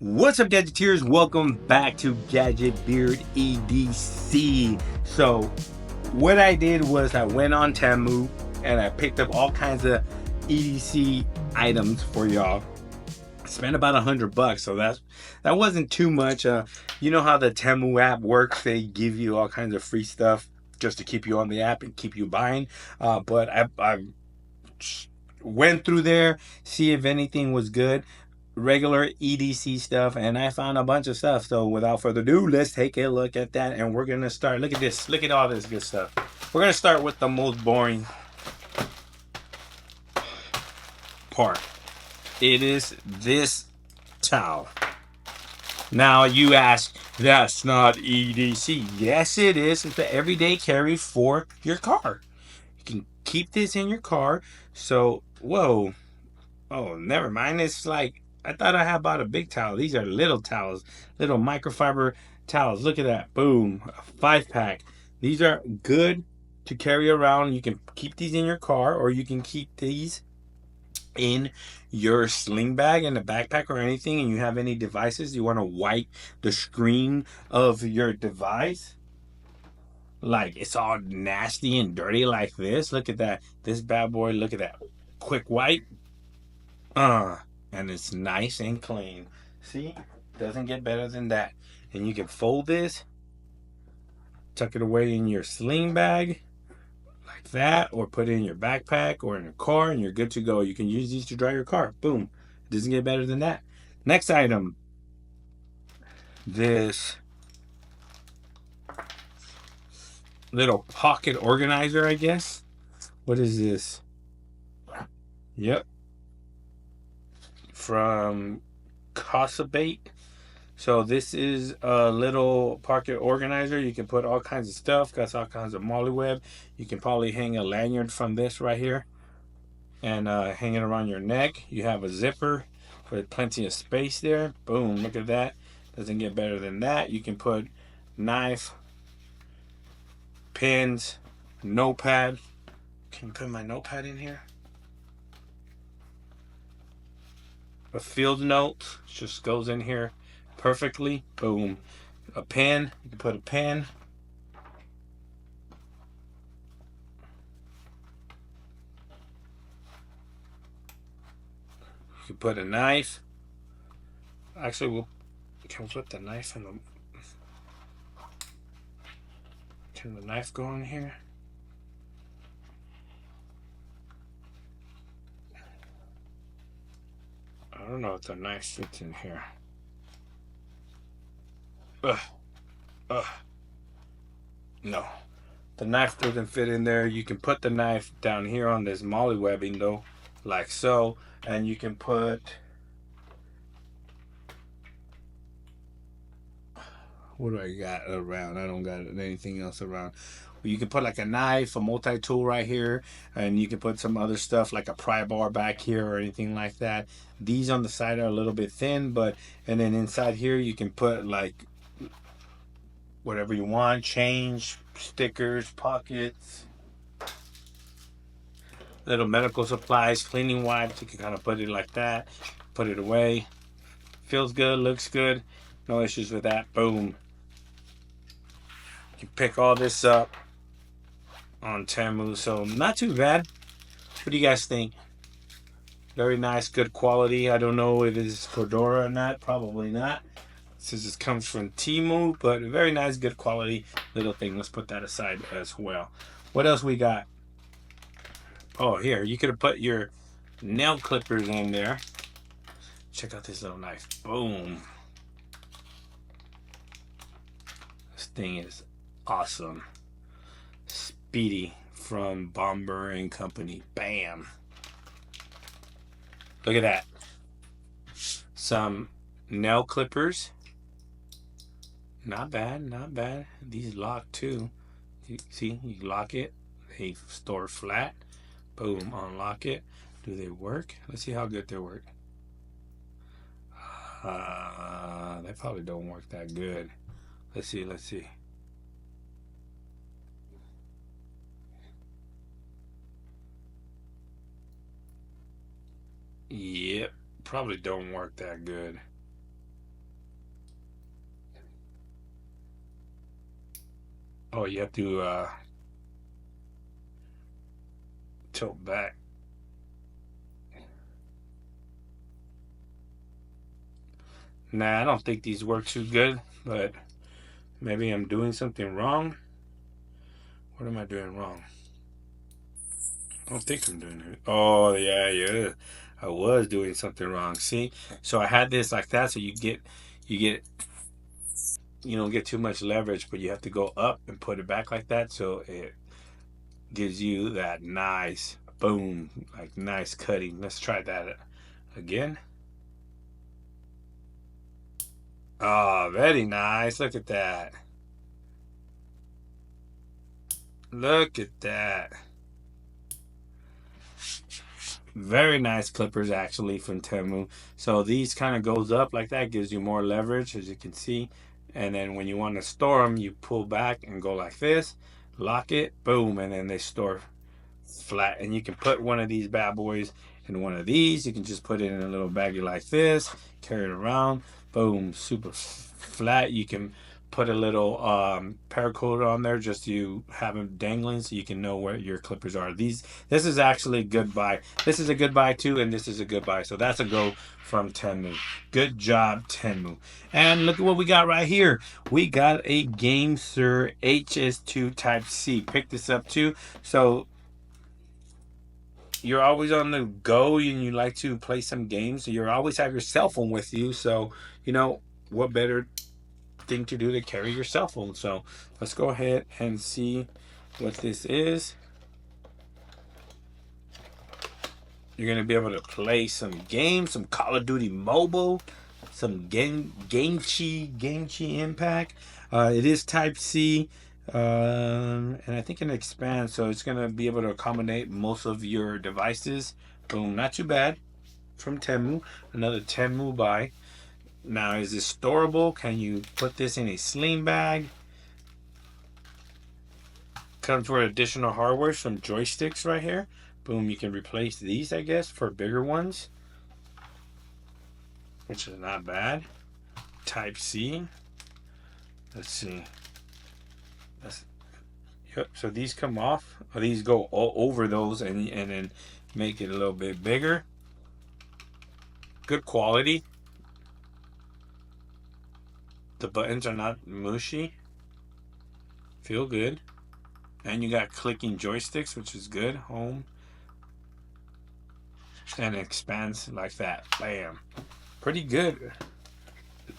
What's up, Gadgeteers? Welcome back to Gadget Beard EDC. So, what I did was I went on Temu and I picked up all kinds of EDC items for y'all. I spent about $100, so that wasn't too much. You know how the Temu app works? They give you all kinds of free stuff just to keep you on the app and keep you buying. But I went through there, see if anything was good, regular EDC stuff, and I found a bunch of stuff. So without further ado, let's take a look at that, and we're gonna start. Look at this. Look at all this good stuff. We're gonna start with the most boring part. It is this towel. Now you ask, that's not EDC. Yes, it is. It's the everyday carry for your car. You can keep this in your car. So, whoa. Oh, never mind. It's like I thought I had bought a big towel. These are little towels, little microfiber towels. Look at that. Boom. A 5-pack. These are good to carry around. You can keep these in your car, or you can keep these in your sling bag in a backpack or anything, and you have any devices you want to wipe the screen of your device, like it's all nasty and dirty like this. Look at that. This bad boy. Look at that. Quick wipe. Uh, and it's nice and clean. See? Doesn't get better than that. And you can fold this, tuck it away in your sling bag like that, or put it in your backpack or in your car, and you're good to go. You can use these to dry your car. Boom. Doesn't get better than that. Next item. This little pocket organizer, I guess. What is this? Yep. From Casabate. So this is a little pocket organizer. You can put all kinds of stuff. Got all kinds of molly web. You can probably hang a lanyard from this right here and hang it around your neck. You have a zipper for plenty of space there. Boom, look at that. Doesn't get better than that. You can put knife, pens, notepad. Can you put my notepad in here? A field note just goes in here perfectly. Boom. A pen. You can put a pen. You can put a knife. Actually, can we put the knife in the? Can the knife go in here? I don't know if the knife fits in here. Ugh. Ugh. No. The knife doesn't fit in there. You can put the knife down here on this molly webbing though, like so, and you can put, what do I got around? I don't got anything else around. You can put like a knife, a multi-tool right here, and you can put some other stuff like a pry bar back here or anything like that. These on the side are a little bit thin, but and then inside here you can put like whatever you want, change, stickers, pockets, little medical supplies, cleaning wipes. You can kind of put it like that, put it away. Feels good, looks good. No issues with that. Boom. You can pick all this up on Temu, so not too bad. What do you guys think? Very nice, good quality. I don't know if it's Fedora or not. Probably not, since it comes from Temu, but very nice, good quality little thing. Let's put that aside as well. What else we got? Oh, here, you could have put your nail clippers in there. Check out this little knife. Boom. This thing is awesome. Speedy from Bomber and Company. Bam. Look at that. Some nail clippers. Not bad, not bad. These lock too. You see, you lock it. They store flat. Boom, unlock it. Do they work? Let's see how good they work. They probably don't work that good. Let's see, let's see. Yep, probably don't work that good. Oh, you have to tilt back. Nah, I don't think these work too good, but maybe I'm doing something wrong. What am I doing wrong? I don't think I'm doing it. Oh, yeah. I was doing something wrong. See? So I had this like that, so you don't get too much leverage, but you have to go up and put it back like that, so it gives you that nice boom, like nice cutting. Let's try that again. Oh, very nice. Look at that. Look at that. Very nice clippers actually from Temu. So these kind of goes up like that, gives you more leverage as you can see. And then when you want to store them, you pull back and go like this, lock it, boom, and then they store flat. And you can put one of these bad boys in one of these. You can just put it in a little baggie like this, carry it around, boom, super flat. You can put a little paracord on there just to have them dangling so you can know where your clippers are. This is actually a good buy. This is a good buy too, and this is a good buy. So that's a go from Temu. Good job, Temu. And look at what we got right here. We got a GameSir HS2 Type C. Pick this up too. So you're always on the go and you like to play some games. So you always have your cell phone with you. So, what better thing to do to carry your cell phone? So let's go ahead and see what this is. You're going to be able to play some games, some Call of Duty Mobile, some Genshin Impact. It is Type C. And I think it expands, so it's going to be able to accommodate most of your devices. Boom, not too bad. From Temu, another Temu buy. Now, is this storable? Can you put this in a sling bag? Comes with additional hardware, some joysticks right here. Boom, you can replace these, I guess, for bigger ones, which is not bad. Type C. Let's see. Yep. So these come off. Or these go all over those and then make it a little bit bigger. Good quality. The buttons are not mushy. Feel good. And you got clicking joysticks, which is good. Home. And it expands like that. Bam. Pretty good.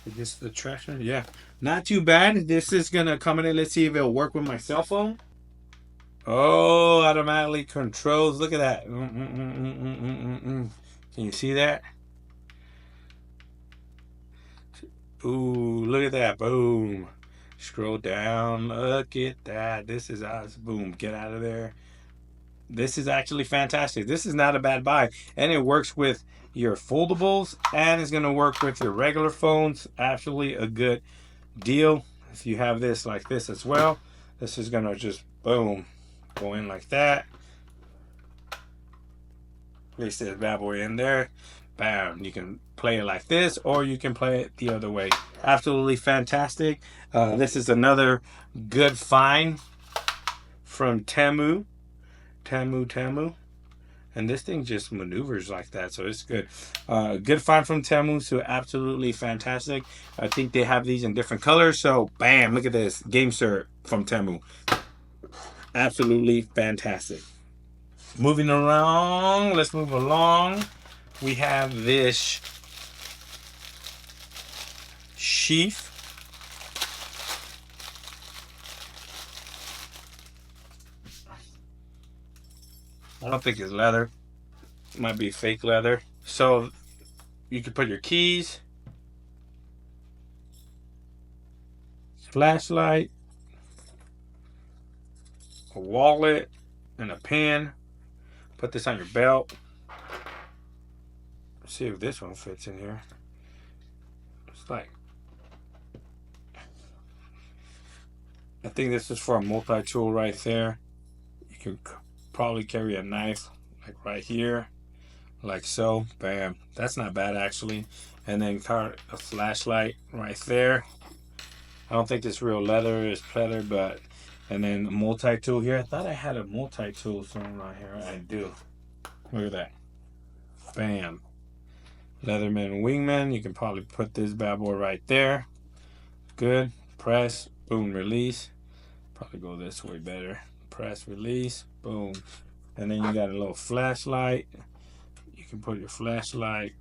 Is this the trash? Yeah. Not too bad. This is going to come in. Let's see if it'll work with my cell phone. Oh, automatically controls. Look at that. Can you see that? Ooh, look at that. Boom. Scroll down. Look at that. This is us. Boom. Get out of there. This is actually fantastic. This is not a bad buy. And it works with your foldables and it's going to work with your regular phones. Absolutely a good deal. If you have this like this as well, this is going to just boom, go in like that. Place this bad boy in there. Bam. You can play it like this or you can play it the other way. Absolutely fantastic. This is another good find from Temu. And this thing just maneuvers like that, so it's good. Good find from Temu, so absolutely fantastic. I think they have these in different colors, so bam, look at this. GameSir from Temu. Absolutely fantastic. Moving along, let's move along. We have this sheath. I don't think it's leather. It might be fake leather. So you can put your keys, flashlight, a wallet, and a pen. Put this on your belt. Let's see if this one fits in here. It's like, I think this is for a multi-tool right there. You can probably carry a knife like right here, like so. Bam. That's not bad actually. And then a flashlight right there. I don't think this real leather is pleather, but And then a multi-tool here. I thought I had a multi-tool somewhere around here. I do. Look at that. Bam. Leatherman Wingman. You can probably put this bad boy right there. Good. Press. Boom. Release. Probably go this way better. Press. Release. Boom. And then you got a little flashlight. You can put your flashlight.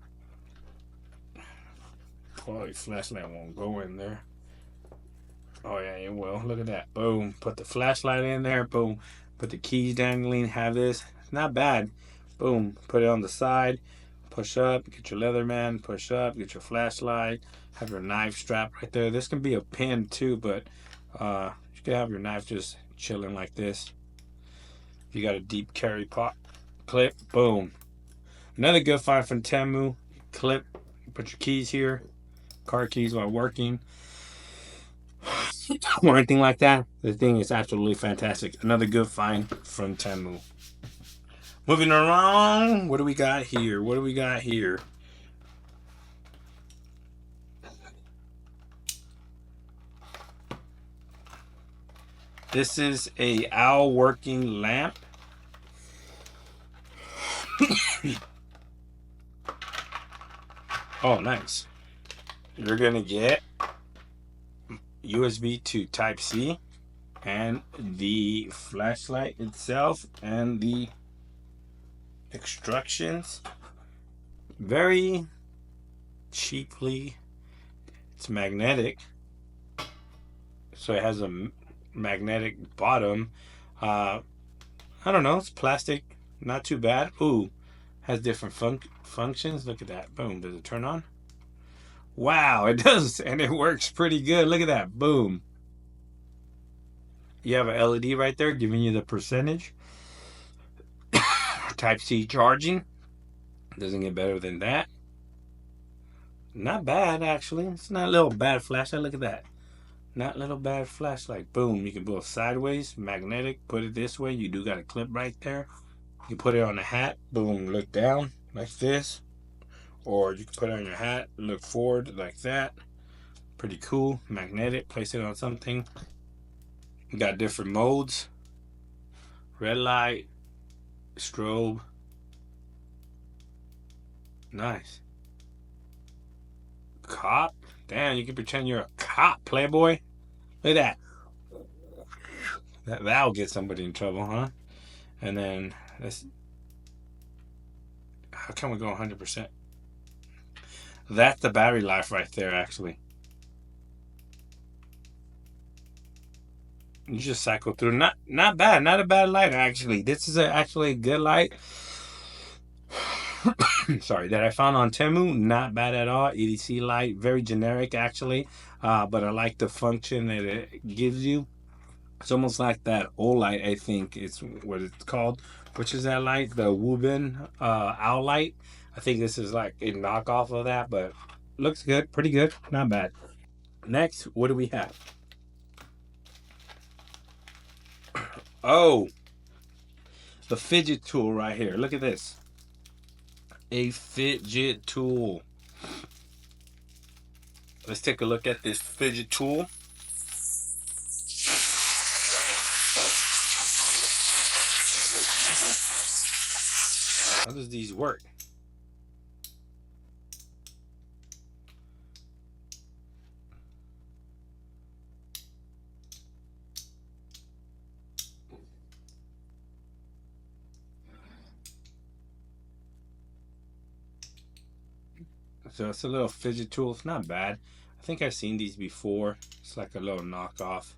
Probably flashlight won't go in there. Oh yeah, it will. Look at that. Boom. Put the flashlight in there. Boom. Put the keys dangling. Have this. Not bad. Boom. Put it on the side. Push up. Get your Leatherman. Push up. Get your flashlight. Have your knife strap right there. This can be a pin too, but you can have your knife just chilling like this. If you got a deep carry pot clip. Boom. Another good find from Temu. Clip. Put your keys here. Car keys while working. Or anything like that. The thing is absolutely fantastic. Another good find from Temu. Moving along, what do we got here? What do we got here? This is a owl working lamp. Oh, nice. You're gonna get USB to Type C and the flashlight itself and the instructions. Very cheaply. It's magnetic, so it has a magnetic bottom. I don't know. It's plastic. Not too bad. Ooh, has different functions. Look at that. Boom. Does it turn on? Wow, it does, and it works pretty good. Look at that. Boom. You have an LED right there giving you the percentage. Type C charging. Doesn't get better than that. Not bad, actually. It's not a little bad flashlight. Look at that. Not a little bad flashlight. Boom. You can go sideways, magnetic. Put it this way. You do got a clip right there. You put it on the hat. Boom. Look down like this. Or you can put it on your hat. Look forward like that. Pretty cool. Magnetic. Place it on something. You got different modes. Red light. Strobe. Nice. Cop. Damn, you can pretend you're a cop, playboy. Look at that. That'll get somebody in trouble, huh? And then this. How can we go 100%? That's the battery life right there, actually. You just cycle through. Not bad. Not a bad light, actually. This is actually a good light. Sorry, that I found on Temu. Not bad at all. EDC light. Very generic, actually. But I like the function that it gives you. It's almost like that Olight, I think it's what it's called. Which is that light? The Woobin owl light. I think this is like a knockoff of that, but looks good. Pretty good. Not bad. Next, what do we have? Oh, the fidget tool right here. Look at this. A fidget tool. Let's take a look at this fidget tool. How does these work? So it's a little fidget tool. It's not bad. I think I've seen these before. It's like a little knockoff.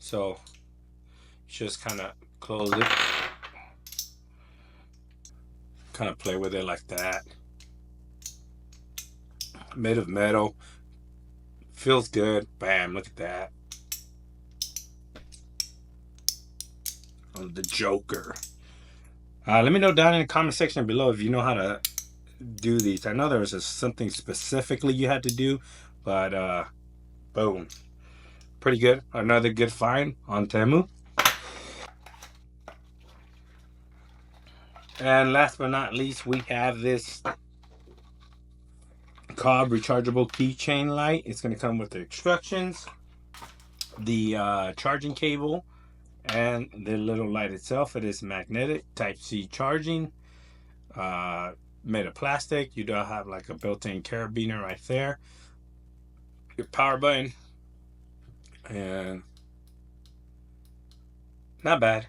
So just kind of close it. Kind of play with it like that. Made of metal. Feels good. Bam, look at that. Oh, the Joker. Let me know down in the comment section below if you know how to do these. I know there was something specifically you had to do, but boom. Pretty good. Another good find on Temu. And last but not least, we have this Cobb rechargeable keychain light. It's going to come with the instructions, the charging cable, And the little light itself, it is magnetic, type C charging, made of plastic. You do have like a built-in carabiner right there, your power button, and not bad.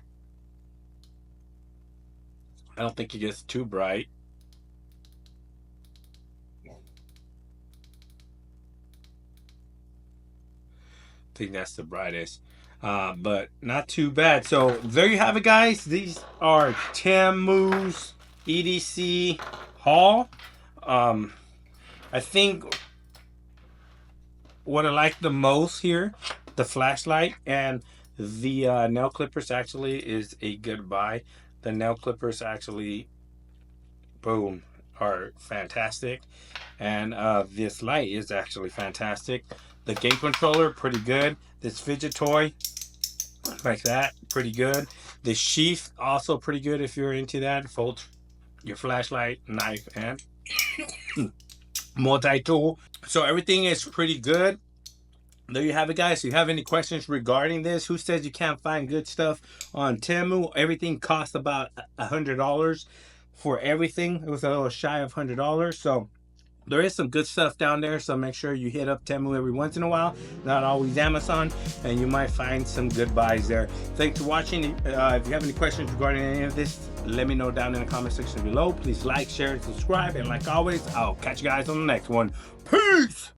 I don't think it gets too bright. I think that's the brightest, but not too bad. So there you have it, guys. These are Temu's EDC haul. I think what I like the most here, the flashlight and the nail clippers actually is a good buy. The nail clippers actually, boom, are fantastic, and this light is actually fantastic. The game controller, pretty good. This fidget toy, like that, pretty good. The sheath, also pretty good if you're into that. Folds your flashlight, knife, and multi-tool. So everything is pretty good. There you have it, guys. If you have any questions regarding this, who says you can't find good stuff on Temu? Everything costs about $100 for everything. It was a little shy of $100. So there is some good stuff down there, so make sure you hit up Temu every once in a while, not always Amazon, and you might find some good buys there. Thanks for watching. If you have any questions regarding any of this, let me know down in the comment section below. Please like, share, and subscribe, and like always, I'll catch you guys on the next one. Peace!